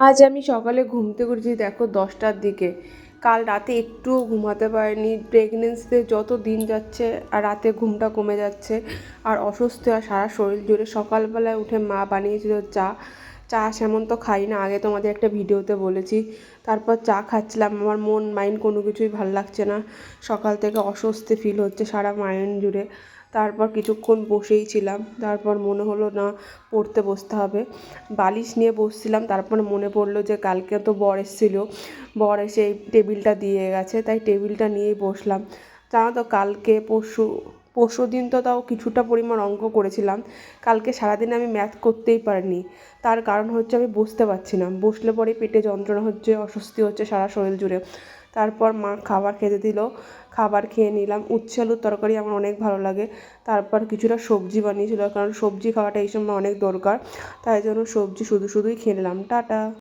আজ আমি সকালে ঘুম থেকে উঠেছি দেখো 10টার দিকে। কাল রাতে একটুও ঘুমাতে পারিনি। প্রেগনেন্সিতে যত দিন যাচ্ছে আর রাতে ঘুমটা কমে যাচ্ছে আর অসুস্থ আর সারা শরীর জুড়ে। সকালবেলায় উঠে মা বানিয়েছিল চা। চা সেমন তো খাই না, আগে তোমাদের একটা ভিডিওতে বলেছি। তারপর চা খাচ্ছিলাম, আমার মন মাইন্ড কোনো কিছুই ভাল লাগছে না। সকাল থেকে অস্বস্তি ফিল হচ্ছে সারা মাইন্ড জুড়ে। তারপর কিছুক্ষণ বসেই ছিলাম, তারপর মনে হলো না, পড়তে বসতে হবে। বালিশ নিয়ে বসছিলাম, তারপর মনে পড়লো যে কালকে তো বর এসেছিলো, বর এসে এই টেবিলটা দিয়ে গেছে, তাই টেবিলটা নিয়েই বসলাম। জানো তো কালকে পরশু দিন তো তাও কিছুটা পরিমাণ অঙ্ক করেছিলাম। কালকে সারাদিন আমি ম্যাথ করতেই পারিনি। তার কারণ হচ্ছে আমি বসতে পারছি না, বসলে পরেই পেটে যন্ত্রণা হচ্ছে, অস্বস্তি হচ্ছে সারা শরীর জুড়ে। তারপর মা খাবার খেতে দিল, খাবার খেয়ে নিলাম। উচ্ছে আলুর তরকারি আমার অনেক ভালো লাগে। তারপর কিছুটা সবজি বানিয়েছিল, কারণ সবজি খাওয়াটা এই সময় অনেক দরকার, তাই জন্য সবজি শুধু শুধুই খেয়ে নিলাম। টাটা।